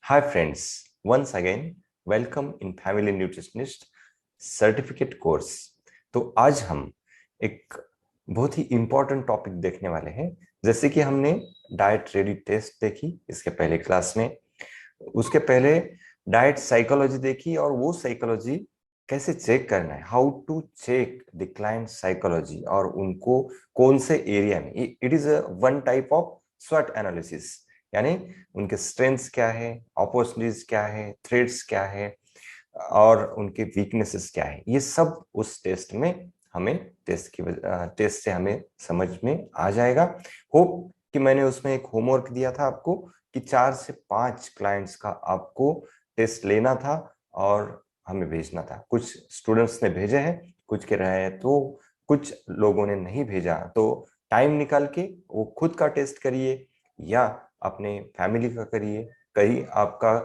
Hi friends, once again welcome in Family Nutritionist certificate course. तो आज हम एक बहुत ही इंपॉर्टेंट टॉपिक देखने वाले हैं। जैसे कि हमने डाइट रेडी टेस्ट देखी इसके पहले क्लास में, उसके पहले डाइट साइकोलॉजी देखी और वो साइकोलॉजी कैसे चेक करना है, how to check the client psychology और उनको कौन से एरिया में। It is one type of स्वॉट एनालिसिस, यानी उनके स्ट्रेंथ्स क्या है, अपॉर्चुनिटीज क्या है, थ्रेट्स क्या है और उनके वीकनेसेस क्या है। ये सब उस टेस्ट में हमें टेस्ट से हमें समझ में आ जाएगा। होप कि मैंने उसमें एक होमवर्क दिया था आपको कि 4 से 5 क्लाइंट्स का आपको टेस्ट लेना था और हमें भेजना था। कुछ स्टूडेंट्स ने भेजे हैं, कुछ के रहे तो कुछ लोगों ने नहीं भेजा। तो टाइम निकाल के वो खुद का टेस्ट करिए या अपने फैमिली का करिए। कहीं आपका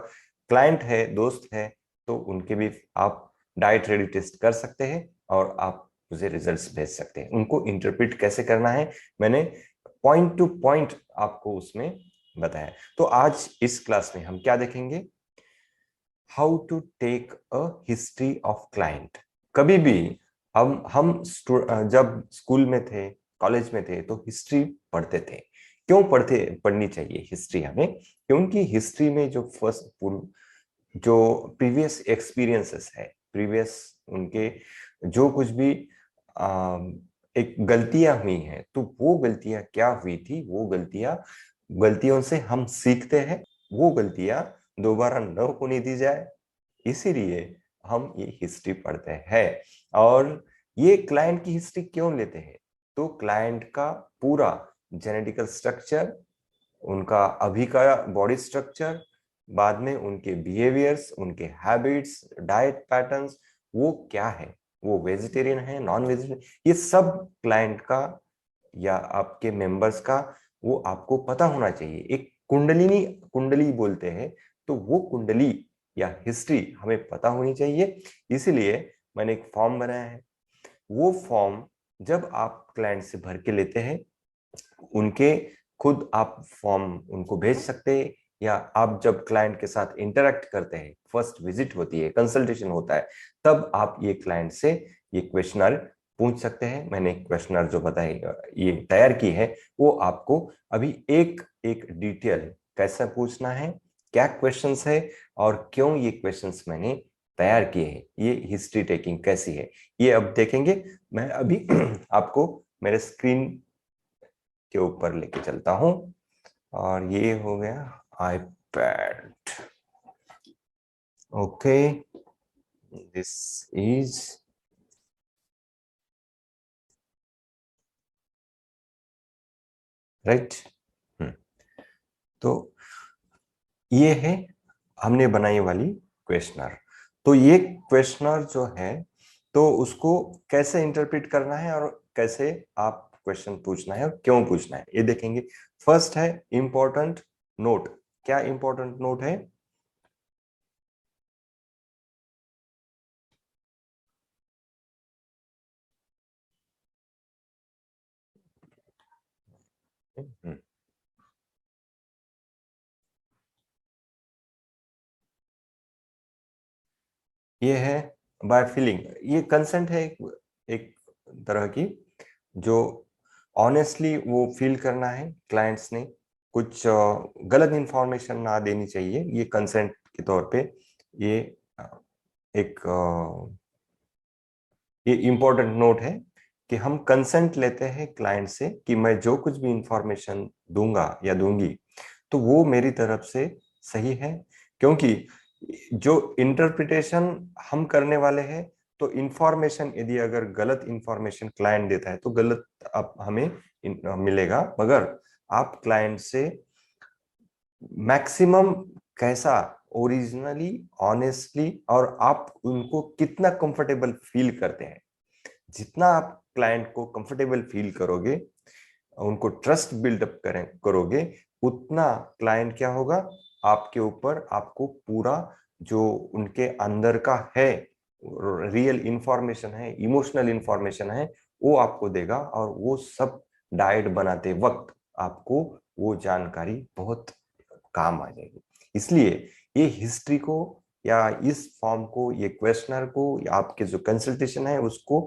क्लाइंट है, दोस्त है, तो उनके भी आप डाइट रेडी टेस्ट कर सकते हैं और आप मुझे रिजल्ट्स भेज सकते हैं। उनको इंटरप्रेट कैसे करना है मैंने पॉइंट टू पॉइंट आपको उसमें बताया। तो आज इस क्लास में हम क्या देखेंगे, how to take a history of client. कभी भी जब स्कूल में थे, कॉलेज में थे, तो हिस्ट्री पढ़ते थे। क्यों पढ़नी चाहिए हिस्ट्री हमें? क्योंकि हिस्ट्री में जो प्रीवियस एक्सपीरियंसेस है, प्रीवियस उनके जो कुछ भी आ, एक गलतियां हुई हैं, तो वो गलतियां क्या हुई थी, वो गलतियों से हम सीखते हैं। वो गलतियां दोबारा न होने दी जाए, इसीलिए हम ये हिस्ट्री पढ़ते हैं। और ये क्लाइंट की हिस्ट्री क्यों लेते हैं? तो क्लाइंट का पूरा जेनेटिकल स्ट्रक्चर, उनका अभी का बॉडी स्ट्रक्चर, बाद में उनके बिहेवियर्स, उनके हैबिट्स, डाइट पैटर्न्स, वो क्या है, वो वेजिटेरियन है, नॉन वेजिटेरियन, ये सब क्लाइंट का या आपके मेंबर्स का वो आपको पता होना चाहिए। एक कुंडली बोलते हैं, तो वो कुंडली या हिस्ट्री हमें पता होनी चाहिए। इसीलिए मैंने एक फॉर्म बनाया है। वो फॉर्म जब आप क्लाइंट से भर के लेते हैं, उनके खुद आप फॉर्म उनको भेज सकते हैं, या आप जब क्लाइंट के साथ इंटरेक्ट करते हैं, फर्स्ट विजिट होती है, कंसल्टेशन होता है, तब आप ये क्लाइंट से ये क्वेश्चनर पूछ सकते हैं। मैंने क्वेश्चनर जो बताई ये तैयार की है, वो आपको अभी एक एक डिटेल कैसे पूछना है, क्या क्वेश्चंस है और क्यों ये क्वेश्चंस मैंने तैयार किए हैं, ये हिस्ट्री टेकिंग कैसी है, ये अब देखेंगे। मैं अभी आपको मेरे स्क्रीन के ऊपर लेके चलता हूं और ये हो गया iPad. Okay, this is right. तो ये है हमने बनाई वाली क्वेश्चनर। तो ये क्वेश्चनर जो है, तो उसको कैसे इंटरप्रेट करना है और कैसे आप क्वेश्चन पूछना है और क्यों पूछना है, ये देखेंगे। फर्स्ट है इंपॉर्टेंट नोट। क्या इंपॉर्टेंट नोट है? ये है बाय फीलिंग। ये कंसेंट है एक तरह की, जो ऑनेस्टली वो फील करना है क्लाइंट्स ने। कुछ गलत इंफॉर्मेशन ना देनी चाहिए, ये कंसेंट के तौर पे। ये एक ये इम्पोर्टेंट नोट है कि हम कंसेंट लेते हैं क्लाइंट से कि मैं जो कुछ भी इंफॉर्मेशन दूंगा या दूंगी, तो वो मेरी तरफ से सही है। क्योंकि जो इंटरप्रिटेशन हम करने वाले हैं, तो इंफॉर्मेशन यदि अगर गलत इंफॉर्मेशन क्लाइंट देता है तो गलत आप हमें मिलेगा। मगर आप क्लाइंट से मैक्सिमम कैसा, ओरिजिनली, ऑनेस्टली, और आप उनको कितना कंफर्टेबल फील करते हैं, जितना आप क्लाइंट को कंफर्टेबल फील करोगे, उनको ट्रस्ट बिल्डअप करोगे, उतना क्लाइंट क्या होगा, आपके ऊपर, आपको पूरा जो उनके अंदर का है, रियल इंफॉर्मेशन है, इमोशनल इंफॉर्मेशन है, वो आपको देगा। और वो सब डाइट बनाते वक्त आपको वो जानकारी बहुत काम आ जाएगी। इसलिए ये हिस्ट्री को या इस फॉर्म को, ये क्वेश्चनर को, या आपके जो कंसल्टेशन है उसको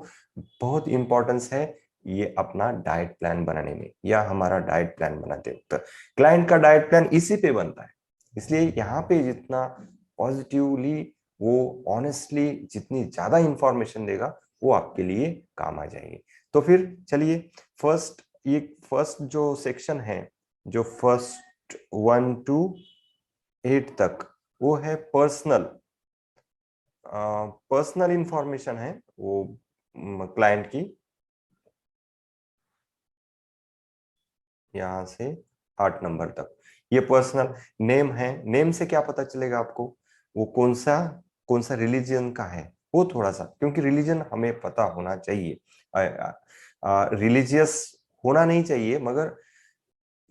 बहुत इंपॉर्टेंस है ये अपना डाइट प्लान बनाने में, या हमारा डाइट प्लान बनाते वक्त क्लाइंट का डाइट प्लान इसी पे बनता है। इसलिए यहाँ पे जितना पॉजिटिवली, वो ऑनेस्टली जितनी ज्यादा इंफॉर्मेशन देगा वो आपके लिए काम आ जाएगी। तो फिर चलिए फर्स्ट जो सेक्शन है, जो फर्स्ट 1 to 8 तक, वो है पर्सनल इंफॉर्मेशन है वो क्लाइंट की। यहां से 8 नंबर तक ये पर्सनल नेम है। नेम से क्या पता चलेगा आपको वो कौन सा रिलीजन का है, वो थोड़ा सा, क्योंकि रिलीजन हमें पता होना चाहिए। रिलीजियस होना नहीं चाहिए, मगर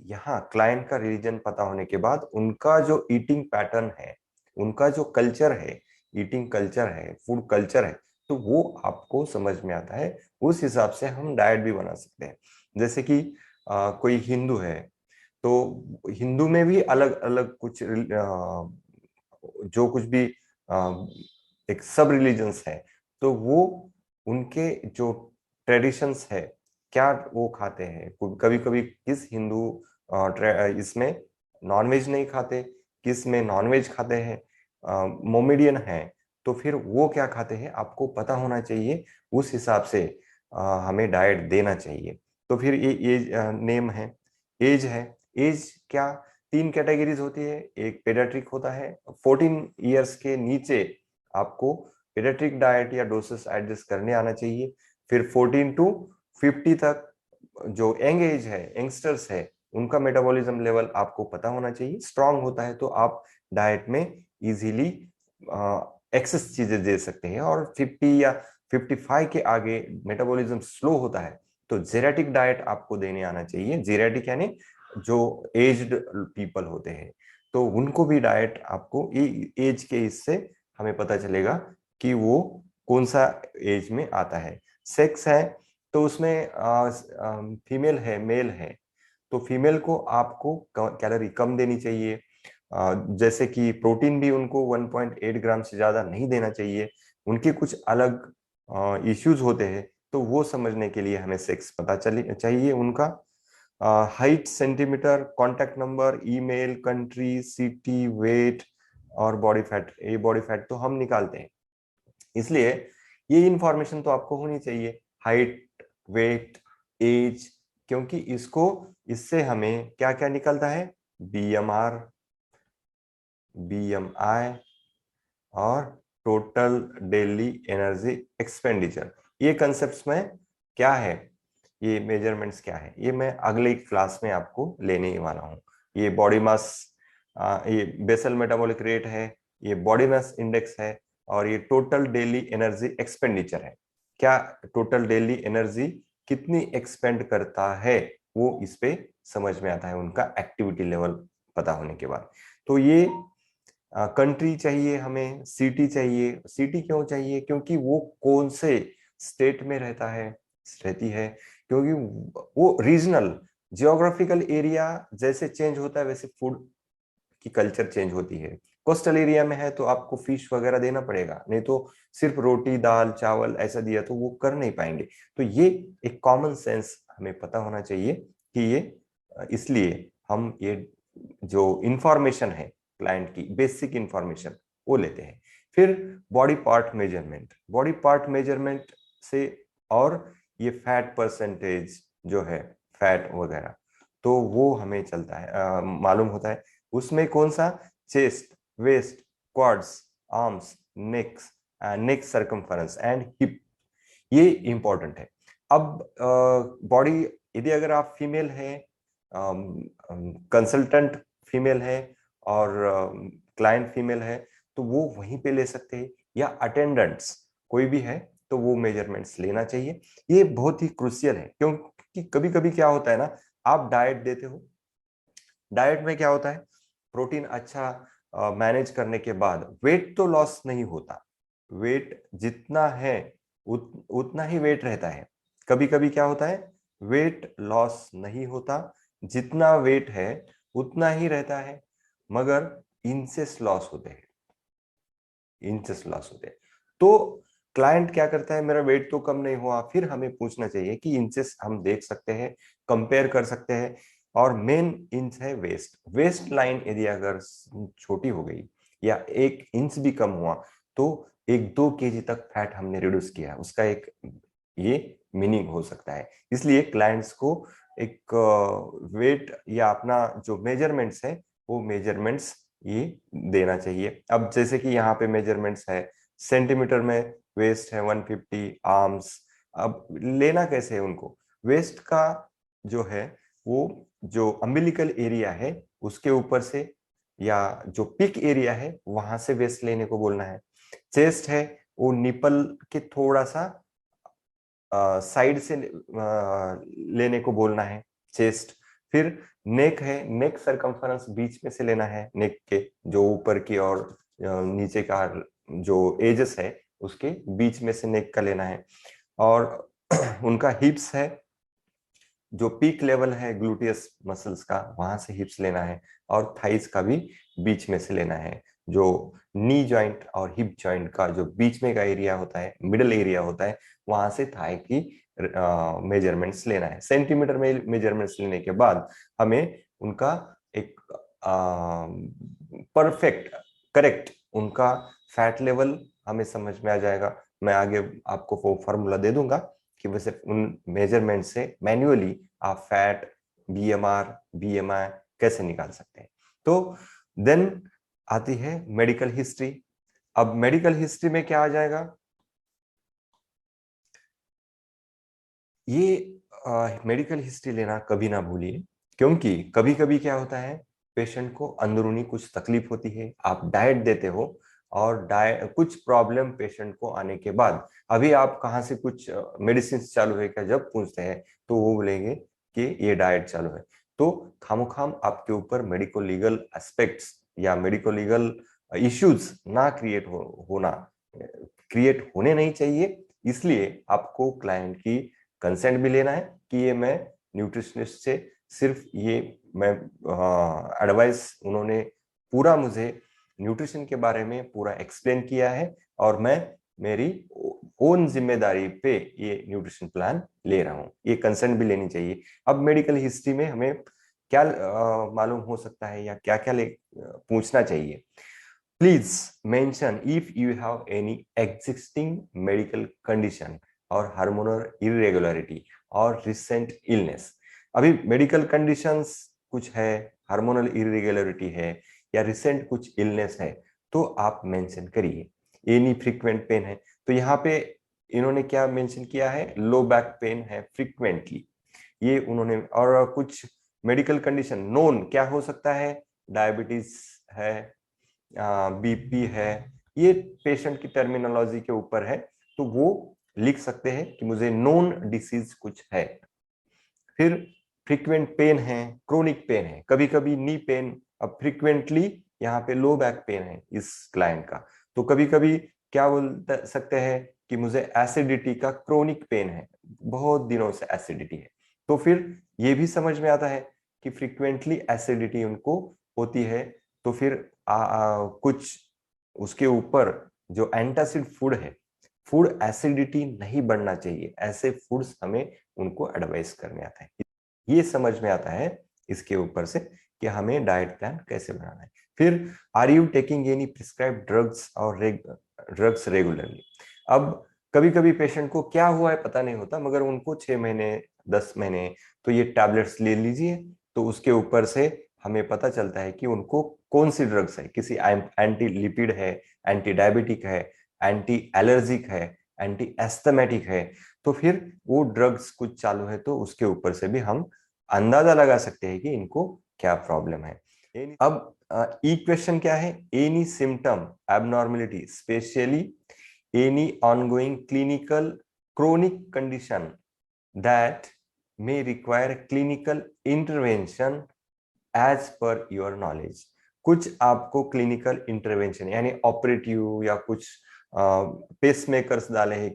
यहाँ क्लाइंट का रिलीजन पता होने के बाद उनका जो ईटिंग पैटर्न है, उनका जो कल्चर है, ईटिंग कल्चर है, फूड कल्चर है, तो वो आपको समझ में आता है। उस हिसाब से हम डाइट भी बना सकते हैं। जैसे कि कोई हिंदू है, तो हिंदू में भी अलग अलग कुछ जो कुछ भी एक सब रिलीजन्स है, तो वो उनके जो ट्रेडिशंस है, क्या वो खाते हैं। कभी कभी किस हिंदू इसमें नॉनवेज नहीं खाते, किस में नॉनवेज खाते हैं, मोमेडियन है, तो फिर वो क्या खाते हैं आपको पता होना चाहिए। उस हिसाब से हमें डाइट देना चाहिए। तो फिर ये एज नेम है। एज है, एज क्या, 3 कैटेगरीज होती है। एक पेडियाट्रिक होता है, 14 इयर्स के नीचे आपको पेडियाट्रिक डाइट या डोसेस एडजस्ट करने आना चाहिए। फिर 14 to 50 तक जो यंग एज है, यंगस्टर्स है, उनका मेटाबॉलिज्म लेवल आपको पता होना चाहिए। स्ट्रांग होता है तो आप डाइट में इजीली एक्सेस चीजें दे सकते हैं। और 50 या 55 के आगे मेटाबॉलिज्म स्लो होता है तो जेरेटिक डाइट आपको देने आना चाहिए। जेरेटिक यानी जो एज्ड पीपल होते हैं, तो उनको भी डाइट आपको एज के इससे हमें पता चलेगा कि वो कौन सा एज में आता है। सेक्स है, तो उसमें फीमेल है, मेल है, तो फीमेल को आपको कैलोरी कम देनी चाहिए। जैसे कि प्रोटीन भी उनको 1.8 ग्राम से ज्यादा नहीं देना चाहिए। उनके कुछ अलग इश्यूज होते हैं, तो वो समझने के लिए हमें सेक्स पता चले चाहिए उनका। Height, centimetre, contact number, email, country, city, weight और बॉडी फैट। ये बॉडी फैट तो हम निकालते हैं, इसलिए ये इंफॉर्मेशन तो आपको होनी चाहिए। हाइट, वेट, एज, क्योंकि इससे हमें क्या क्या निकलता है, बीएमआर, बीएमआई और टोटल डेली एनर्जी एक्सपेंडिचर। ये कंसेप्ट्स में क्या है, ये मेजरमेंट्स क्या है, ये मैं अगले क्लास में आपको लेने ही वाला हूँ। ये बॉडी मास, ये बेसल मेटाबॉलिक रेट है, ये बॉडी मास इंडेक्स है, और ये टोटल डेली एनर्जी एक्सपेंडिचर है। क्या टोटल डेली एनर्जी कितनी एक्सपेंड करता है, वो इस पे समझ में आता है उनका एक्टिविटी लेवल पता होने के बाद। तो ये कंट्री चाहिए हमें, सिटी चाहिए। सिटी क्यों चाहिए, क्योंकि वो कौन से स्टेट में रहती है, क्योंकि वो रीजनल जियोग्राफिकल एरिया जैसे चेंज होता है वैसे फूड की कल्चर चेंज होती है। कोस्टल एरिया में है तो आपको फिश वगैरह देना पड़ेगा, नहीं तो सिर्फ रोटी दाल चावल ऐसा दिया तो वो कर नहीं पाएंगे। तो ये एक कॉमन सेंस हमें पता होना चाहिए कि ये इसलिए हम ये जो इंफॉर्मेशन है क्लाइंट की बेसिक इंफॉर्मेशन वो लेते हैं। फिर बॉडी पार्ट मेजरमेंट से, और ये फैट परसेंटेज जो है, फैट वगैरह, तो वो हमें चलता है, मालूम होता है। उसमें कौन सा, chest, waist, quads, arms, neck circumference and hip, ये इंपॉर्टेंट है। अब बॉडी, यदि अगर आप फीमेल है, कंसल्टेंट फीमेल है और क्लाइंट फीमेल है, तो वो वहीं पे ले सकते हैं, या अटेंडेंट्स कोई भी है तो वो मेजरमेंट्स लेना चाहिए। ये बहुत ही क्रूशियल है, क्योंकि कभी कभी क्या होता है ना, आप डाइट देते हो, डाइट में क्या होता है, प्रोटीन अच्छा मैनेज करने के बाद वेट तो लॉस नहीं होता। वेट जितना है उतना ही वेट रहता है। कभी कभी क्या होता है, वेट लॉस नहीं होता, जितना वेट है उतना ही रहता है, मगर इंचेस लॉस होते हैं, इंचेस लॉस होते हैं। तो क्लाइंट क्या करता है, मेरा वेट तो कम नहीं हुआ, फिर हमें पूछना चाहिए कि इंचेस हम देख सकते हैं, कंपेयर कर सकते हैं। और मेन इंच है वेस्ट, वेस्ट लाइन यदि अगर छोटी हो गई या 1 इंच भी कम हुआ तो 1-2 kg तक फैट हमने रिड्यूस किया, उसका एक ये मीनिंग हो सकता है। इसलिए क्लाइंट्स को एक वेट या अपना जो मेजरमेंट्स है वो मेजरमेंट्स ये देना चाहिए। अब जैसे कि यहाँ पे मेजरमेंट्स है, सेंटीमीटर में वेस्ट है 150, आर्म्स। अब लेना कैसे है उनको, वेस्ट का जो है वो जो अम्बिलिकल एरिया है उसके ऊपर से या जो पिक एरिया है वहां से वेस्ट लेने को बोलना है। चेस्ट है वो निपल के थोड़ा सा साइड से लेने को बोलना है चेस्ट। फिर नेक है, नेक सरकमफरेंस बीच में से लेना है, नेक के जो ऊपर की और नीचे का जो एजेस है उसके बीच में से नेक का लेना है। और उनका हिप्स है, जो पीक लेवल है ग्लूटियस मसल्स का वहां से हिप्स लेना है। और थाइस का भी बीच में से लेना है, जो नी जॉइंट और हिप जॉइंट का जो बीच में का एरिया होता है, मिडल एरिया होता है, वहां से थाई की मेजरमेंट्स लेना है। सेंटीमीटर में मेजरमेंट्स लेने के बाद हमें उनका एक परफेक्ट करेक्ट उनका फैट लेवल हमें समझ में आ जाएगा। मैं आगे आपको वो फॉर्मूला दे दूंगा कि वैसे उन मेजरमेंट से मैन्युअली आप फैट, बीएमआर, बीएमआई कैसे निकाल सकते हैं। तो देन आती है मेडिकल हिस्ट्री। अब मेडिकल हिस्ट्री में क्या आ जाएगा, ये मेडिकल हिस्ट्री लेना कभी ना भूलिए, क्योंकि कभी कभी क्या होता है, पेशेंट को अंदरूनी कुछ तकलीफ होती है, आप डाइट देते हो और डाइट कुछ प्रॉब्लम पेशेंट को आने के बाद अभी आप कहाँ से कुछ मेडिसिन चालू है क्या जब पूछते हैं तो वो बोलेंगे कि ये डाइट चालू है। तो खामोखाम आपके ऊपर मेडिको लीगल एस्पेक्ट्स या मेडिको लीगल इश्यूज ना होना क्रिएट होने नहीं चाहिए। इसलिए आपको क्लाइंट की कंसेंट भी लेना है कि ये मैं न्यूट्रिशनिस्ट से सिर्फ ये मैं एडवाइस, उन्होंने पूरा मुझे न्यूट्रिशन के बारे में पूरा एक्सप्लेन किया है और मैं मेरी ओन जिम्मेदारी पे ये न्यूट्रिशन प्लान ले रहा हूँ, ये कंसेंट भी लेनी चाहिए। अब मेडिकल हिस्ट्री में हमें क्या मालूम हो सकता है या क्या क्या पूछना चाहिए, please mention if you have any existing medical condition or hormonal irregularity or recent illness। अभी मेडिकल कंडीशंस कुछ है, हार्मोनल इरेगुलरिटी है या रिसेंट कुछ इलनेस है तो आप मेंशन करिए। एनी फ्रीक्वेंट पेन है तो यहाँ पे इन्होंने क्या मेंशन किया है, लो बैक पेन है फ्रीक्वेंटली, ये उन्होंने। और कुछ मेडिकल कंडीशन नोन क्या हो सकता है, डायबिटीज है, बीपी है, ये पेशेंट की टर्मिनोलॉजी के ऊपर है तो वो लिख सकते हैं कि मुझे नोन डिसीज कुछ है। फिर फ्रीक्वेंट पेन है, क्रोनिक पेन है, कभी कभी नी पेन। अब फ्रीक्वेंटली यहाँ पे लो बैक पेन है इस क्लाइंट का, तो कभी कभी क्या बोल सकते हैं कि मुझे एसिडिटी का क्रोनिक पेन है, बहुत दिनों से एसिडिटी है। तो फिर ये भी समझ में आता है कि फ्रीक्वेंटली एसिडिटी उनको होती है। तो फिर कुछ उसके ऊपर जो एंटासिड फूड है, फूड एसिडिटी नहीं बढ़ना चाहिए, ऐसे फूड्स हमें उनको एडवाइस करने आता है। ये समझ में आता है इसके ऊपर से कि हमें डाइट प्लान कैसे बनाना है। फिर are you taking any prescribe drugs और ड्रग्स रेगुलरली। अब कभी कभी पेशेंट को क्या हुआ है पता नहीं होता, मगर उनको 6 महीने 10 महीने तो ये टैबलेट्स ले लीजिए, तो उसके ऊपर से हमें पता चलता है कि उनको कौन सी ड्रग्स है, किसी एंटी लिपिड है, एंटी डायबिटिक है, एंटी एलर्जिक है, एंटी एस्थमेटिक है। तो फिर वो ड्रग्स कुछ चालू है तो उसके ऊपर से भी हम अंदाजा लगा सकते हैं कि इनको क्या प्रॉब्लम है। अब ई क्वेश्चन क्या है, any symptom abnormality specially any ongoing clinical chronic condition that may require clinical intervention as per your knowledge। कुछ आपको क्लिनिकल इंटरवेंशन यानी ऑपरेटिव या कुछ पेसमेकर्स डाले हैं,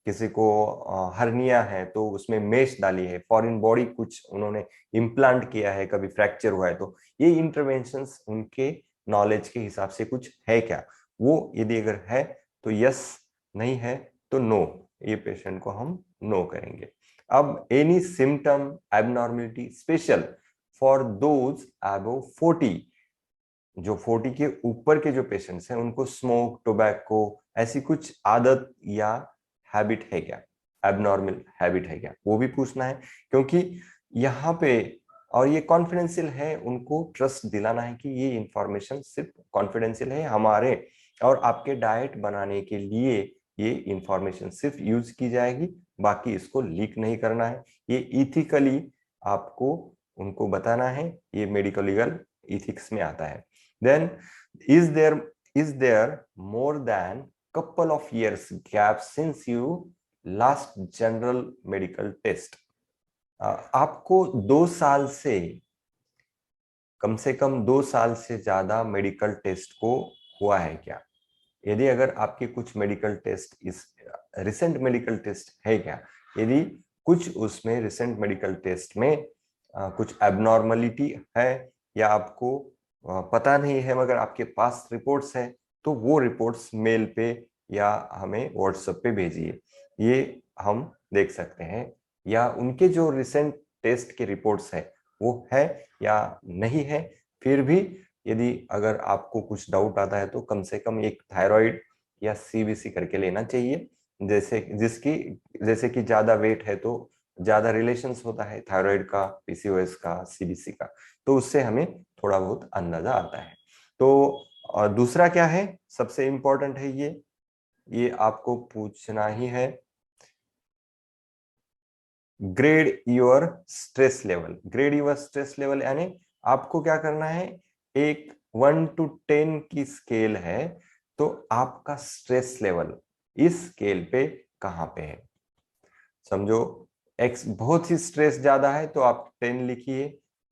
किसी को हर्निया है तो उसमें मेश डाली है, फॉरेन बॉडी कुछ उन्होंने इम्प्लांट किया है, कभी फ्रैक्चर हुआ है, तो ये इंटरवेंशंस उनके नॉलेज के हिसाब से कुछ है क्या, वो यदि अगर है तो यस, नहीं है तो नो, ये पेशेंट को हम नो करेंगे। अब any symptom abnormality special for those above 40, जो 40 के ऊपर के जो पेशेंट्स हैं उनको स्मोक, टोबैको ऐसी कुछ आदत या हैबिट है क्या, एबनॉर्मल हैबिट है क्या, वो भी पूछना है। क्योंकि यहाँ पे, और ये कॉन्फिडेंशियल है, उनको ट्रस्ट दिलाना है कि ये इंफॉर्मेशन सिर्फ कॉन्फिडेंशियल है हमारे और आपके डाइट बनाने के लिए, ये इंफॉर्मेशन सिर्फ यूज की जाएगी, बाकी इसको लीक नहीं करना है। ये इथिकली आपको उनको बताना है, ये मेडिकल लीगल इथिक्स में आता है। Then is there more than couple of years gap since you last general medical test? आपको 2 साल से, कम से कम 2 साल से ज्यादा मेडिकल टेस्ट को हुआ है क्या? यदि अगर आपके कुछ मेडिकल टेस्ट, इस रिसेंट मेडिकल टेस्ट है क्या, यदि कुछ उसमें रिसेंट मेडिकल टेस्ट में कुछ एबनॉर्मलिटी है या आपको पता नहीं है मगर आपके पास रिपोर्ट्स है, तो वो रिपोर्ट्स मेल पे या हमें व्हाट्सएप पे भेजिए, ये हम देख सकते हैं। या उनके जो रिसेंट टेस्ट के रिपोर्ट्स है वो है या नहीं है। फिर भी यदि अगर आपको कुछ डाउट आता है तो कम से कम एक थायराइड या सीबीसी करके लेना चाहिए, जैसे कि ज्यादा वेट है तो ज्यादा रिलेशंस होता है थायराइड का, पीसीओएस का, सीबीसी का, तो उससे हमें थोड़ा बहुत अंदाजा आता है। तो दूसरा क्या है, सबसे इंपॉर्टेंट है ये आपको पूछना ही है, grade your stress level. Grade your stress level यानी आपको क्या करना है, एक 1 to 10 की स्केल है, तो आपका स्ट्रेस लेवल इस स्केल पे कहां पे है। समझो एक्स बहुत ही स्ट्रेस ज्यादा है तो आप 10 लिखिए,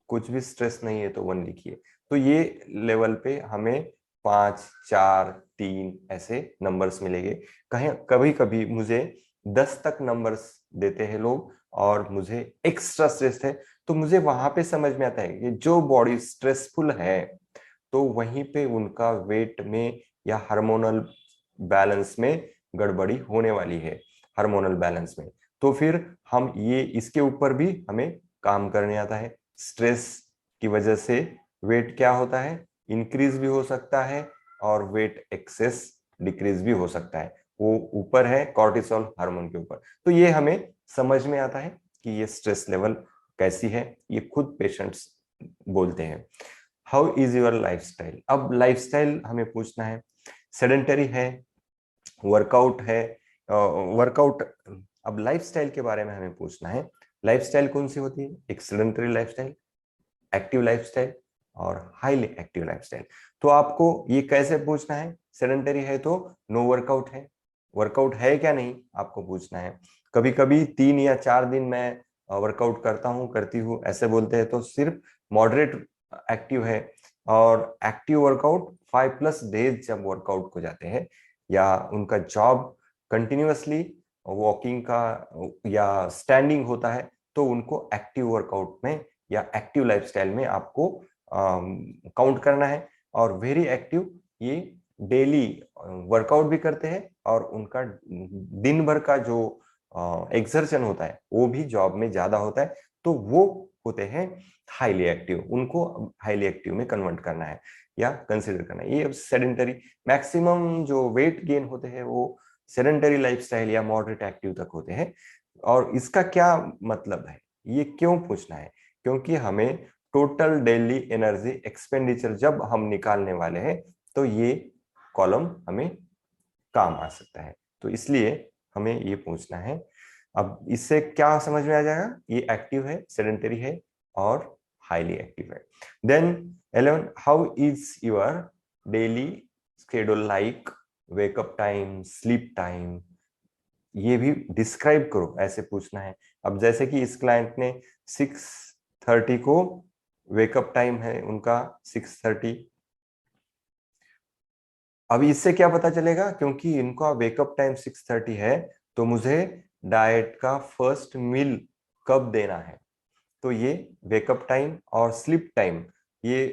कुछ भी स्ट्रेस नहीं है तो 1 लिखिए। तो ये लेवल पे हमें 5, 4, 3 ऐसे नंबर्स मिलेंगे। कहीं कभी कभी मुझे 10 तक नंबर्स देते हैं लोग और मुझे एक्स्ट्रा स्ट्रेस है, तो मुझे वहां पे समझ में आता है कि जो बॉडी स्ट्रेसफुल है तो वहीं पे उनका वेट में या हार्मोनल बैलेंस में गड़बड़ी होने वाली है, हार्मोनल बैलेंस में। तो फिर हम ये इसके ऊपर भी हमें काम करने आता है। स्ट्रेस की वजह से वेट क्या होता है, इंक्रीज भी हो सकता है और वेट एक्सेस डिक्रीज भी हो सकता है, वो ऊपर है कॉर्टिसोल हार्मोन के ऊपर। तो ये हमें समझ में आता है कि ये स्ट्रेस लेवल कैसी है, ये खुद पेशेंट्स बोलते हैं। How is your lifestyle? अब लाइफस्टाइल हमें पूछना है, सेडेंटरी है, वर्कआउट है, वर्कआउट। अब लाइफस्टाइल के बारे में हमें पूछना है, लाइफस्टाइल कौन सी होती है, एक सेडेंटरी लाइफस्टाइल, एक्टिव लाइफस्टाइल और हाईली एक्टिव लाइफस्टाइल। तो आपको ये कैसे पूछना है, सेडेंटरी है तो नो वर्कआउट है, वर्कआउट है क्या नहीं आपको पूछना है। कभी कभी 3 या 4 दिन मैं वर्कआउट करता हूँ, करती हूँ ऐसे बोलते हैं, तो सिर्फ मॉडरेट एक्टिव है। और एक्टिव वर्कआउट 5+ डेज जब वर्कआउट को जाते हैं या उनका जॉब कंटिन्यूअसली वॉकिंग का या स्टैंडिंग होता है, तो उनको एक्टिव वर्कआउट में या एक्टिव लाइफस्टाइल में आपको काउंट करना है। और वेरी एक्टिव, ये डेली वर्कआउट भी करते हैं और उनका दिन भर का जो एक्सर्शन होता है वो भी जॉब में ज्यादा होता है, तो वो होते हैं हाईली एक्टिव, उनको हाईली एक्टिव में कन्वर्ट करना है या कंसिडर करना है। ये सेडेंटरी, मैक्सिमम जो वेट गेन होते हैं वो सेडेंटरी लाइफस्टाइल या मॉडरेट एक्टिव तक होते हैं। और इसका क्या मतलब है, ये क्यों पूछना है, क्योंकि हमें टोटल डेली एनर्जी एक्सपेंडिचर जब हम निकालने वाले हैं तो ये कॉलम हमें काम आ सकता है, तो इसलिए हमें ये पूछना है। अब इससे क्या समझ में आ जाएगा, ये एक्टिव है, सेडेंटरी है और हाईली एक्टिव है। Then 11, how is your daily schedule like, wake up time, sleep time, ये भी डिस्क्राइब करो, ऐसे पूछना है। अब जैसे कि इस क्लाइंट ने 6:30 को वेकअप टाइम है उनका 6:30। अब इससे क्या पता चलेगा, क्योंकि इनका वेकअप टाइम 6:30 है तो मुझे डाइट का फर्स्ट मील कब देना है। तो ये वेकअप टाइम और स्लीप टाइम, ये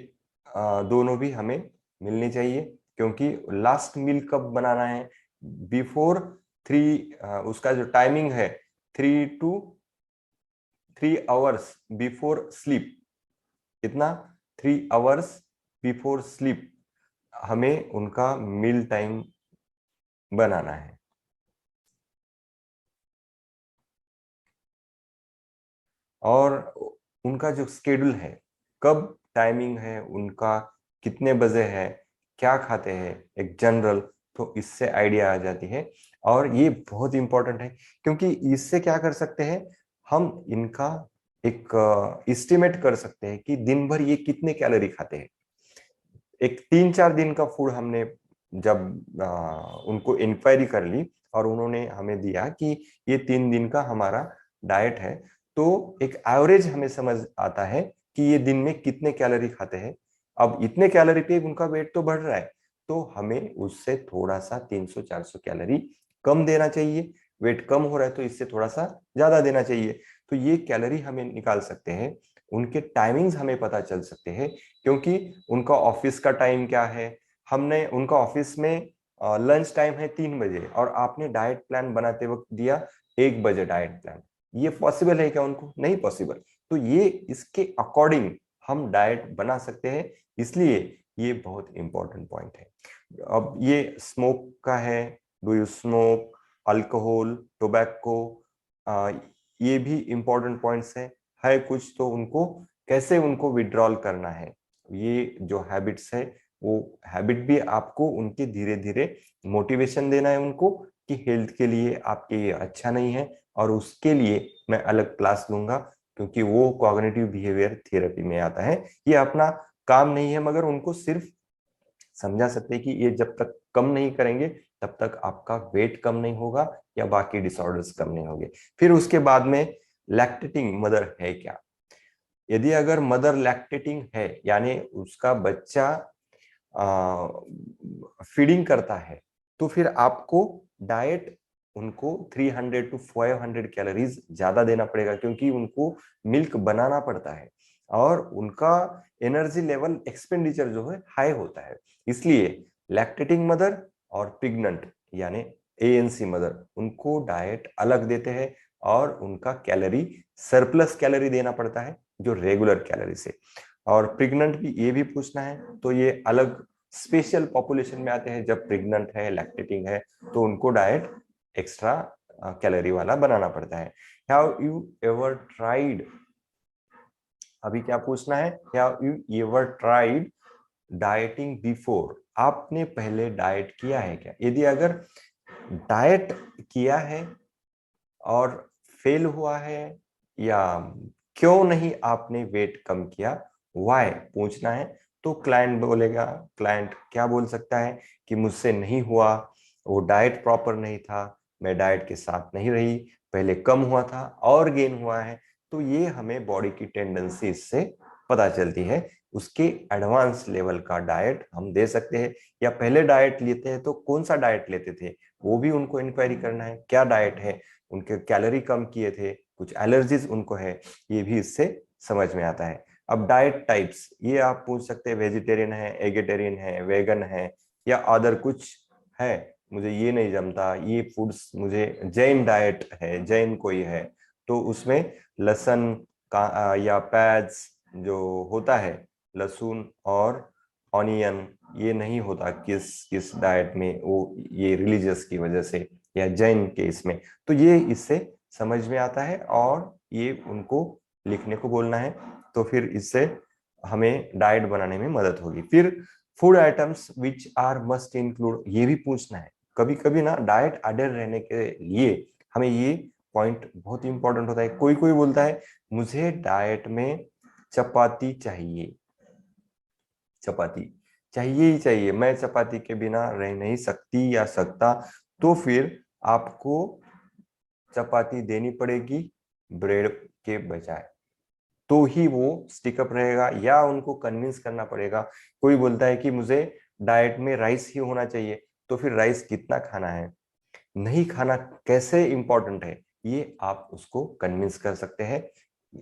दोनों भी हमें मिलनी चाहिए, क्योंकि लास्ट मील कब बनाना है, बिफोर 3, उसका जो टाइमिंग है 3 to 3 hours बिफोर स्लीप। कितना? 3 hours बिफोर स्लीप हमें उनका मील टाइम बनाना है। और उनका जो स्केड्यूल है, कब टाइमिंग है उनका, कितने बजे है, क्या खाते हैं, एक जनरल, तो इससे आइडिया आ जाती है। और ये बहुत इंपॉर्टेंट है, क्योंकि इससे क्या कर सकते हैं, हम इनका एक एस्टिमेट कर सकते हैं कि दिन भर ये कितने कैलोरी खाते हैं। एक 3-4 दिन का फूड हमने जब उनको इंक्वायरी कर ली और उन्होंने हमें दिया कि ये 3 दिन का हमारा डाइट है, तो एक एवरेज हमें समझ आता है कि ये दिन में कितने कैलोरी खाते हैं। अब इतने कैलोरी पे उनका वेट तो बढ़ रहा है, तो हमें उससे थोड़ा सा 300-400 कैलोरी कम देना चाहिए। वेट कम हो रहा है तो इससे थोड़ा सा ज्यादा देना चाहिए। तो ये कैलोरी हमें निकाल सकते हैं, उनके टाइमिंग्स हमें पता चल सकते हैं, क्योंकि उनका ऑफिस का टाइम क्या है। हमने उनका ऑफिस में लंच टाइम है 3 बजे और आपने डाइट प्लान बनाते वक्त दिया 1 बजे डाइट प्लान, ये पॉसिबल है क्या? उनको नहीं पॉसिबल। तो ये इसके अकॉर्डिंग हम डाइट बना सकते हैं, इसलिए ये बहुत इंपॉर्टेंट पॉइंट है। अब ये स्मोक का है, do you smoke, alcohol, tobacco, ये भी इंपॉर्टेंट पॉइंट्स है कुछ, तो उनको कैसे उनको विड्रॉल करना है, ये जो हैबिट्स है, वो हैबिट भी आपको उनके धीरे धीरे मोटिवेशन देना है उनको कि हेल्थ के लिए आपके ये अच्छा नहीं है, और उसके लिए मैं अलग क्लास लूंगा, क्योंकि वो कॉग्निटिव बिहेवियर थेरेपी में आता है। ये अपना काम नहीं है, मगर उनको सिर्फ समझा सकते हैं कि ये जब तक कम नहीं करेंगे तब तक आपका वेट कम नहीं होगा या बाकी डिसऑर्डर्स कम नहीं होंगे। फिर उसके बाद में लैक्टेटिंग मदर है क्या? यदि अगर मदर लैक्टेटिंग है, यानी उसका बच्चा फीडिंग करता है, तो फिर आपको डाइट उनको 300 to 500 कैलोरीज ज्यादा देना पड़ेगा, क्योंकि उनको मिल्क बनाना पड़ता है और उनका एनर्जी लेवल एक्सपेंडिचर जो है हाई होता है। इसलिए लैक्टेटिंग मदर और प्रेग्नेंट यानी एएनसी मदर, उनको डाइट अलग देते हैं और उनका कैलोरी सरप्लस कैलोरी देना पड़ता है जो रेगुलर कैलोरी से। और प्रेग्नेंट भी ये भी पूछना है, तो ये अलग स्पेशल पॉपुलेशन में आते हैं। जब प्रेग्नेंट है, लैक्टेटिंग है, तो उनको डाइट एक्स्ट्रा कैलोरी वाला बनाना पड़ता है। हैव यू एवर ट्राइड, अभी क्या पूछना है, have you ever tried dieting before, आपने पहले डाइट किया है क्या? यदि अगर डाइट किया है और फेल हुआ है, या क्यों नहीं आपने वेट कम किया, वाई पूछना है। तो क्लाइंट बोलेगा, क्लाइंट क्या बोल सकता है कि मुझसे नहीं हुआ, वो डाइट प्रॉपर नहीं था, मैं डाइट के साथ नहीं रही, पहले कम हुआ था और गेन हुआ है। तो ये हमें बॉडी की टेंडेंसी से पता चलती है। उसके एडवांस लेवल का डाइट हम दे सकते हैं, या पहले डाइट लेते हैं तो कौन सा डाइट लेते थे, वो भी उनको इंक्वायरी करना है, क्या डाइट है, उनके कैलोरी कम किए थे, कुछ एलर्जीज उनको है, ये भी इससे समझ में आता है। अब डाइट टाइप्स, ये आप पूछ सकते हैं, वेजिटेरियन है, एगेटेरियन है, वेगन है, या अदर कुछ है, मुझे ये नहीं जमता, ये फूड्स मुझे, जैन डाइट है, जैन कोई है, तो उसमें लहसुन का या प्याज जो होता है, लहसुन और ऑनियन, ये नहीं होता किस किस डाइट में, वो ये रिलीजियस की वजह से या जैन के इसमें, तो ये इससे समझ में आता है और ये उनको लिखने को बोलना है। तो फिर इससे हमें डाइट बनाने में मदद होगी। फिर food items which are must include, ये भी पूछना है। कभी कभी ना डाइट अडेयर रहने के लिए हमें ये पॉइंट बहुत इंपॉर्टेंट होता है। कोई कोई बोलता है मुझे डाइट में चपाती चाहिए, चपाती चाहिए ही चाहिए, मैं चपाती के बिना रह नहीं सकती या सकता, तो फिर आपको चपाती देनी पड़ेगी ब्रेड के बजाय, तो ही वो स्टिकअप रहेगा, या उनको कन्विंस करना पड़ेगा। कोई बोलता है कि मुझे डाइट में राइस ही होना चाहिए, तो फिर राइस कितना खाना है, नहीं खाना कैसे इंपॉर्टेंट है, ये आप उसको कन्विंस कर सकते हैं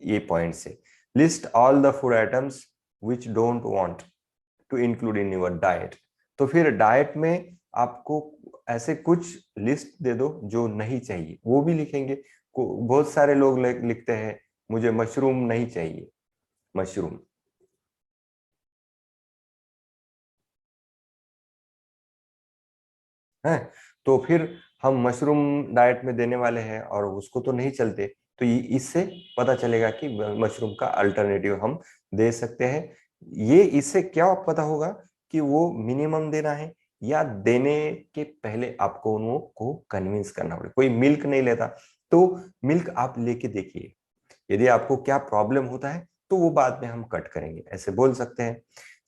ये पॉइंट से। List all the food items which don't want, to include in your diet. तो फिर डाइट में आपको ऐसे कुछ लिस्ट दे दो जो नहीं चाहिए, वो भी लिखेंगे। बहुत सारे लोग लिखते हैं मुझे मशरूम नहीं चाहिए, मशरूम है, तो फिर हम मशरूम डाइट में देने वाले हैं और उसको तो नहीं चलते, तो इससे पता चलेगा कि मशरूम का अल्टरनेटिव हम दे सकते हैं। ये इससे क्या पता होगा कि वो मिनिमम देना है या देने के पहले आपको उनको कन्विंस करना पड़ेगा। कोई मिल्क नहीं लेता तो मिल्क आप लेके देखिए, यदि आपको क्या प्रॉब्लम होता है तो वो बाद में हम कट करेंगे, ऐसे बोल सकते हैं।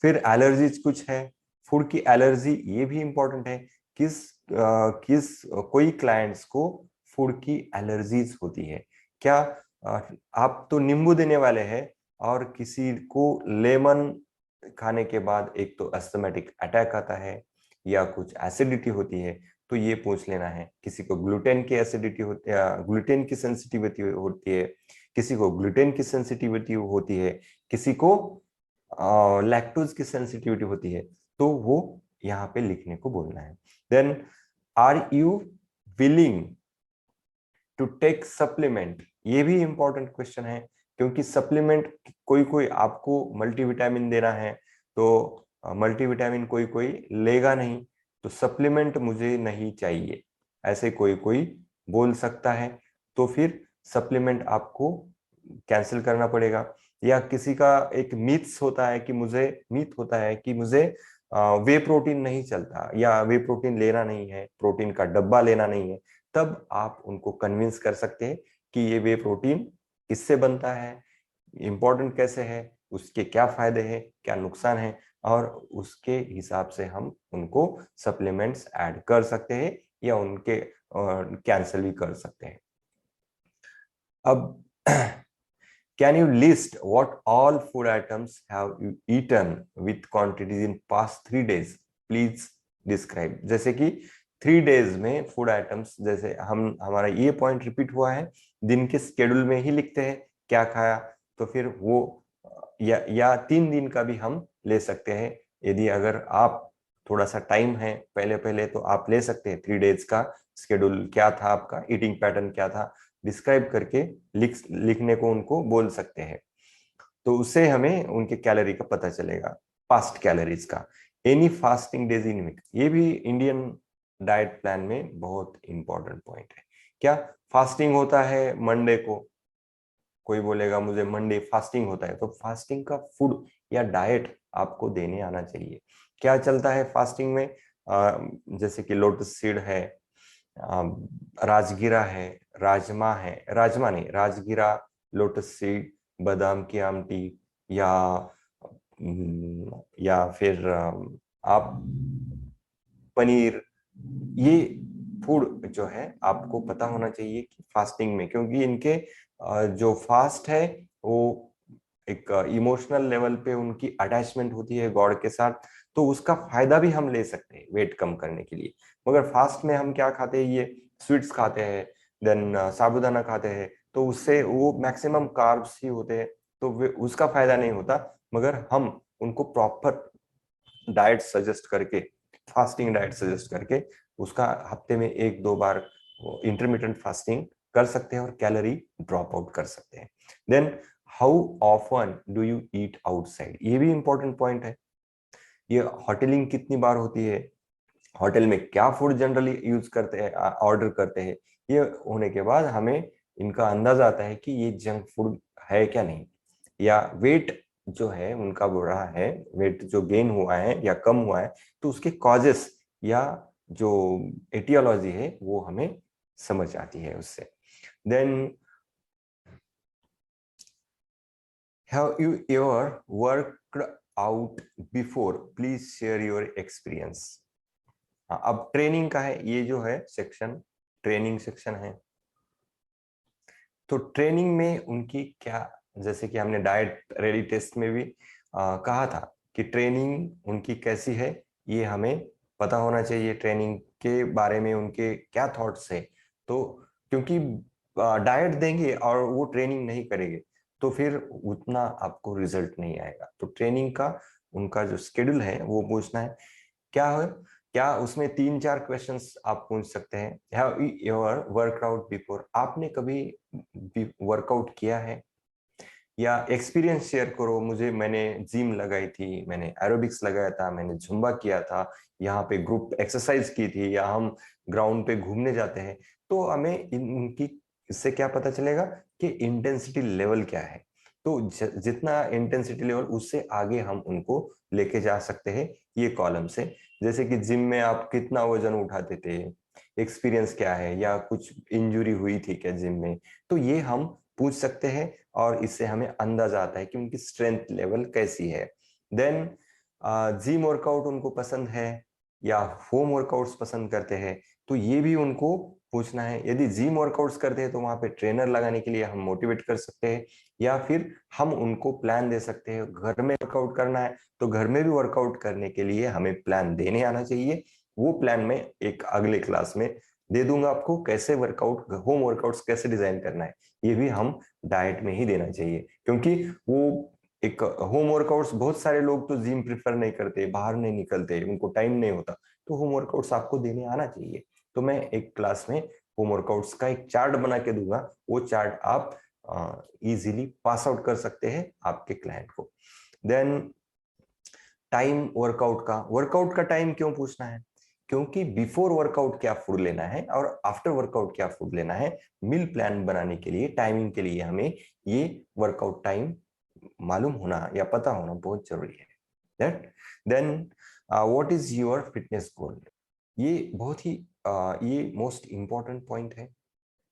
फिर एलर्जीज कुछ है, फूड की एलर्जी, ये भी इंपॉर्टेंट है। किस कोई क्लाइंट्स को फूड की एलर्जीज होती है क्या? आप तो नींबू देने वाले हैं और किसी को लेमन खाने के बाद एक तो अस्थमेटिक अटैक आता है या कुछ एसिडिटी होती है, तो ये पूछ लेना है। किसी को ग्लूटेन की एसिडिटी होती है, ग्लूटेन की सेंसिटिविटी होती है, किसी को ग्लूटेन की सेंसिटिविटी होती है, किसी को लैक्टोज की सेंसिटिविटी होती है, तो वो यहाँ पे लिखने को बोलना है। Then are you willing to take supplement, ये भी इंपॉर्टेंट क्वेश्चन है, क्योंकि सप्लीमेंट कोई कोई आपको मल्टीविटामिन देना है तो मल्टीविटामिन कोई कोई लेगा नहीं, तो सप्लीमेंट मुझे नहीं चाहिए, ऐसे कोई कोई बोल सकता है, तो फिर सप्लीमेंट आपको कैंसिल करना पड़ेगा। या किसी का एक मिथ्स होता है कि मुझे मिथ होता है कि मुझे वे प्रोटीन नहीं चलता या वे प्रोटीन लेना नहीं है, प्रोटीन का डब्बा लेना नहीं है, तब आप उनको कन्विंस कर सकते हैं कि ये वे प्रोटीन किससे बनता है, इंपॉर्टेंट कैसे है, उसके क्या फायदे हैं, क्या नुकसान है, और उसके हिसाब से हम उनको सप्लीमेंट्स ऐड कर सकते हैं या उनके कैंसिल भी कर सकते हैं। अब can you list what all food items have you eaten with quantities in past 3 days, please describe. जैसे कि 3 days में फूड आइटम्स, जैसे हमारा ये पॉइंट रिपीट हुआ है, दिन के स्केड्यूल में ही लिखते हैं क्या खाया, तो फिर वो या 3 दिन का भी हम ले सकते हैं। यदि अगर आप थोड़ा सा टाइम है पहले पहले तो आप ले सकते हैं 3 days का स्केड्यूल, क्या था आपका ईटिंग पैटर्न, क्या था, डिस्क्राइब करके लिखने को उनको बोल सकते हैं, तो उससे हमें उनके कैलोरी का पता चलेगा, फास्ट कैलोरीज का। Any fasting days in week, ये भी इंडियन डाइट प्लान में बहुत इंपॉर्टेंट पॉइंट है। क्या फास्टिंग होता है मंडे को, कोई बोलेगा मुझे मंडे फास्टिंग होता है, तो फास्टिंग का फूड या डाइट आपको देने आना चाहिए। क्या चलता है फास्टिंग में? जैसे कि लोटस सीड है, राजगिरा है, राजमा नहीं, राजगिरा, लोटस सीड, बादाम की आमटी, या फिर आप पनीर, ये फूड जो है आपको पता होना चाहिए कि फास्टिंग में, क्योंकि इनके जो फास्ट है वो एक इमोशनल लेवल पे उनकी अटैचमेंट होती है गॉड के साथ, तो उसका फायदा भी हम ले सकते हैं वेट कम करने के लिए। मगर फास्ट में हम क्या खाते हैं, ये स्वीट्स खाते हैं, देन साबूदाना खाते हैं, तो उससे वो मैक्सिमम कार्ब्स ही होते हैं, तो उसका फायदा नहीं होता। मगर हम उनको प्रॉपर डाइट सजेस्ट करके, फास्टिंग डाइट सजेस्ट करके, उसका हफ्ते में 1-2 बार इंटरमीडिएंट फास्टिंग कर सकते हैं और कैलोरी ड्रॉप आउट कर सकते हैं। Then how often do you eat outside, ये भी इंपॉर्टेंट पॉइंट है। ये होटलिंग कितनी बार होती है, होटल में क्या फूड जनरली यूज करते हैं, ऑर्डर करते हैं, ये होने के बाद हमें इनका अंदाजा आता है कि ये जंक फूड है क्या नहीं, या वेट जो है उनका बढ़ा है, वेट जो गेन हुआ है या कम हुआ है, तो उसके कॉजेस या जो एटियोलॉजी है वो हमें समझ आती है उससे। Then have you ever worked out before, please share your experience. हाँ, अब ट्रेनिंग का है, ये जो है सेक्शन ट्रेनिंग सेक्शन है, तो ट्रेनिंग में उनकी क्या, जैसे कि हमने डाइट रेडी टेस्ट में भी कहा था कि ट्रेनिंग उनकी कैसी है, ये हमें पता होना चाहिए, ट्रेनिंग के बारे में उनके क्या थॉट्स है। तो क्योंकि डाइट देंगे और वो ट्रेनिंग नहीं करेंगे तो फिर उतना आपको रिजल्ट नहीं आएगा, तो ट्रेनिंग का उनका जो शेड्यूल है वो पूछना है। क्या है, क्या उसमें 3-4 क्वेश्चंस आप पूछ सकते हैं। Have you ever workout before, आपने कभी वर्कआउट किया है, या एक्सपीरियंस शेयर करो मुझे, मैंने जिम लगाई थी, मैंने एरोबिक्स लगाया था, मैंने जुम्बा किया था, यहाँ पे ग्रुप एक्सरसाइज की थी, या हम ग्राउंड पे घूमने जाते हैं। तो हमें इनकी इससे क्या पता चलेगा कि इंटेंसिटी लेवल क्या है। तो जितना इंटेंसिटी लेवल उससे आगे हम उनको लेके जा सकते हैं ये कॉलम से। जैसे कि जिम में आप कितना वजन उठाते थे, एक्सपीरियंस क्या है, या कुछ इंजुरी हुई थी क्या जिम में, तो ये हम पूछ सकते हैं और इससे हमें अंदाजा आता है कि उनकी स्ट्रेंथ लेवल कैसी है। देन जिम वर्कआउट उनको पसंद है या होम वर्कआउट्स पसंद करते हैं, तो ये भी उनको पूछना है। यदि जिम वर्कआउट्स करते हैं तो वहां पे ट्रेनर लगाने के लिए हम मोटिवेट कर सकते हैं, या फिर हम उनको प्लान दे सकते हैं। घर में वर्कआउट करना है तो घर में भी वर्कआउट करने के लिए हमें प्लान देने आना चाहिए। वो प्लान में एक अगले क्लास में दे दूंगा आपको, कैसे वर्कआउट, होम वर्कआउट्स कैसे डिजाइन करना है, ये भी हम डाइट में ही देना चाहिए। क्योंकि वो एक होम वर्कआउट्स, बहुत सारे लोग तो जिम प्रिफर नहीं करते, बाहर नहीं निकलते, उनको टाइम नहीं होता, तो होम वर्कआउट्स आपको देने आना चाहिए। तो मैं एक क्लास में होम वर्कआउट्स का एक चार्ट बना के दूंगा, वो चार्ट आप इजीली पास आउट कर सकते हैं आपके क्लाइंट को। देन टाइम वर्कआउट का टाइम क्यों पूछना है, क्योंकि बिफोर वर्कआउट क्या फूड लेना है और आफ्टर वर्कआउट क्या फूड लेना है, मील प्लान बनाने के लिए, टाइमिंग के लिए हमें ये वर्कआउट टाइम मालूम होना या पता होना बहुत जरूरी है। That then what is your fitness goal, ये बहुत ही ये मोस्ट इंपॉर्टेंट पॉइंट है।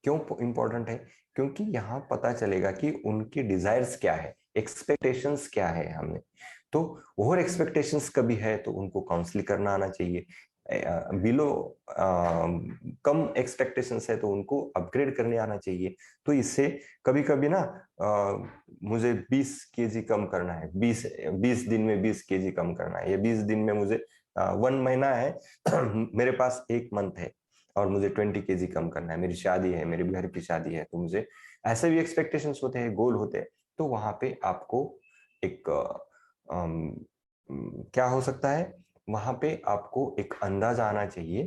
क्यों इंपॉर्टेंट है, क्योंकि यहाँ पता चलेगा कि उनकी डिजायर्स क्या है, एक्सपेक्टेशंस क्या है हमें। तो ओवर एक्सपेक्टेशंस कभी है तो उनको काउंसलिंग करना आना चाहिए। बिलो कम एक्सपेक्टेशंस है तो उनको अपग्रेड करने आना चाहिए। तो इससे कभी कभी ना मुझे 20 केजी कम करना है, 20 दिन में 20 केजी कम करना है, या 20 दिन में मुझे 1 महीना है मेरे पास 1 मंथ है और मुझे 20 केजी कम करना है, मेरी शादी है, मेरे घर की शादी है, तो मुझे ऐसे भी एक्सपेक्टेशंस होते हैं, गोल होते हैं। तो वहां पे आपको एक क्या हो सकता है, वहां पे आपको एक अंदाजा आना चाहिए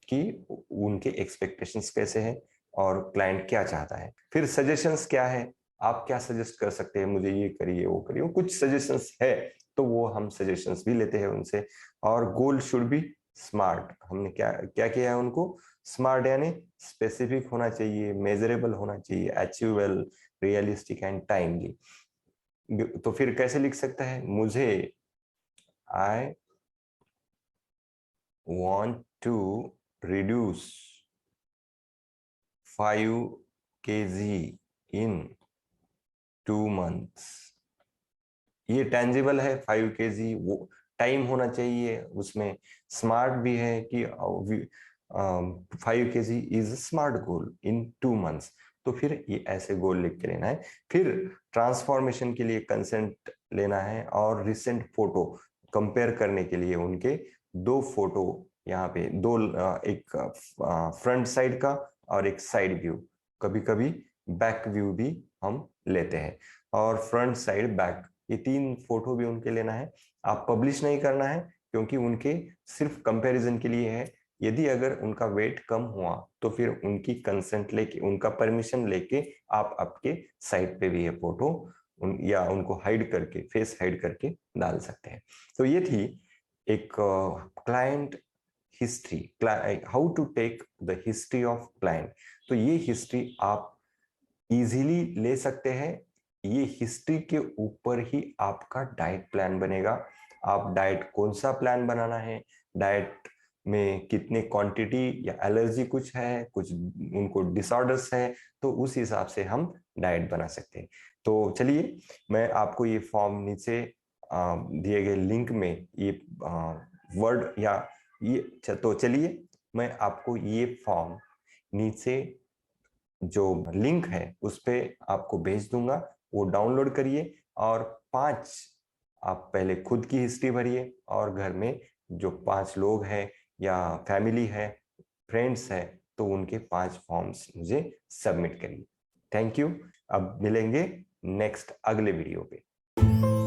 कि उनके एक्सपेक्टेशंस कैसे हैं और क्लाइंट क्या चाहता है। फिर सजेशंस क्या है, आप क्या सजेस्ट कर सकते हैं, मुझे ये करिए वो करिए, वो कुछ सजेशंस है तो वो हम सजेशंस भी लेते हैं उनसे। और गोल शुड बी स्मार्ट, हमने क्या क्या किया है उनको, स्मार्ट यानी स्पेसिफिक होना चाहिए, मेजरेबल होना चाहिए, अचीवेबल, रियलिस्टिक एंड टाइमली। तो फिर कैसे लिख सकता है, मुझे आई want to reduce 5 kg in 2 months। ये टेंजिबल है 5 kg, वो टाइम होना चाहिए उसमें, स्मार्ट भी है कि 5 kg is smart goal in 2 months. तो फिर ये ऐसे गोल लिख के लेना है। फिर ट्रांसफॉर्मेशन के लिए कंसेंट लेना है, और रिसेंट फोटो कंपेयर करने के लिए उनके 2 फोटो यहाँ पे, एक फ्रंट साइड का और एक साइड व्यू, कभी कभी बैक व्यू भी हम लेते हैं। और फ्रंट साइड बैक, ये 3 फोटो भी उनके लेना है। आप पब्लिश नहीं करना है क्योंकि उनके सिर्फ कंपैरिजन के लिए है। यदि अगर उनका वेट कम हुआ तो फिर उनकी कंसेंट लेके, उनका परमिशन लेके आप आपके साइट पे भी ये फोटो या उनको हाइड करके, फेस हाइड करके डाल सकते हैं। तो ये थी एक client history, how to take the history of client. तो ये हिस्ट्री आप इजीली ले सकते हैं। ये हिस्ट्री के ऊपर ही आपका डाइट प्लान बनेगा। आप डाइट कौन सा प्लान बनाना है, डाइट में कितने क्वांटिटी या एलर्जी कुछ है, कुछ उनको डिसऑर्डर्स है, तो उस हिसाब से हम डाइट बना सकते हैं। तो चलिए मैं आपको ये फॉर्म नीचे दिए गए लिंक में ये वर्ड या ये, तो चलिए मैं आपको ये फॉर्म नीचे जो लिंक है उस पे आपको भेज दूंगा, वो डाउनलोड करिए। और 5 आप पहले खुद की हिस्ट्री भरिए, और घर में जो 5 लोग हैं या फैमिली है, फ्रेंड्स है, तो उनके 5 फॉर्म्स मुझे सबमिट करिए। Thank you. अब मिलेंगे नेक्स्ट अगले वीडियो पे।